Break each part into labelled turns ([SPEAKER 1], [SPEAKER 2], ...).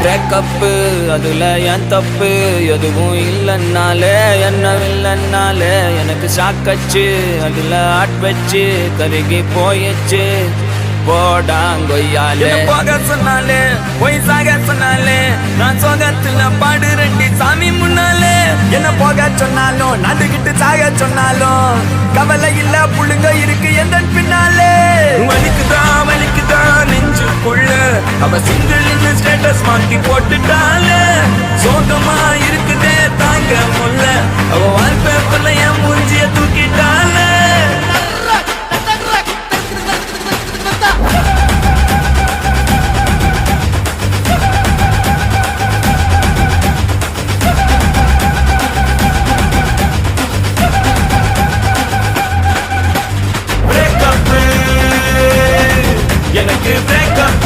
[SPEAKER 1] break-up அதுல என் தப்பு எதுவும் இல்லைன்னாலே என்ன இல்லைன்னாலே எனக்கு சாக்கச்சு அதுல ஆட் வச்சு கருகி போயிடுச்சு போடாங்கொய்யாலே போக சொன்னாலே போய் சாக சொன்னாலே நான் சோகத்துல பாடு ரெண்டி சாமி முன்னாலே என்ன போக சொன்னாலும் நடுகிட்டு சாக சொன்னாலும் கவலை இல்ல புள்ளுங்க இருக்கு எந்த பின்னாலே வலிக்குதான் நெஞ்சுக்குள்ள அவ சிங்கிள் ஸ்டேட்டஸ் மாத்தி போட்டுட்டாலே சோகமா இருக்குதே தாங்க முல்ல அவ வால்பேப்பர்ல என் மூஞ்சிய தூக்கிட்டாலே எனக்கு பிரேக்கப்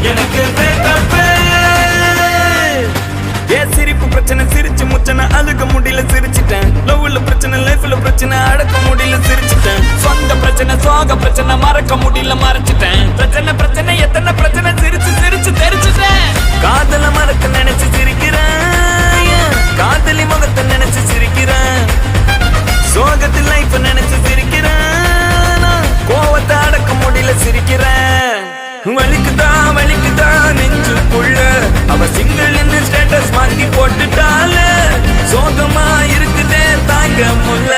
[SPEAKER 1] எனக்கு பிரேக்கப் ஏன் சிரிப்பு பிரச்சனை சிரிச்சு முச்சனை அழுக முடியல சிரிச்சிட்டேன் லவ்ல பிரச்சனை லைஃப்ல பிரச்சனை அடக்க முடியல சிரிச்சிட்டேன் சொந்த பிரச்சனை சோக பிரச்சனை மறக்க முடியல மறைச்சிட்டேன் பிரச்சனை எத்தனை பிரச்சனை சிரிச்சு சிரிச்சு தெரிச்சிட்டேன் காதல மறக்க நினைச்சு சிரிக்கிறேன் காதலி முகத்தை நினைச்சு சிரிக்கிறேன் சோகத்தில் லைஃப் நினைச்சு சிரிக்கிறேன் கோவத்தை அடக்க முடியல சிரிக்கிறேன் வலிக்குதான் நெஞ்சுக்குள்ள அவ சிங்கிள் ஸ்டேட்டஸ் மாத்தி போட்டுட்டால சோகமா இருக்குதே தாங்க முல்ல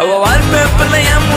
[SPEAKER 1] அவ வால்பேப்பர்ல என்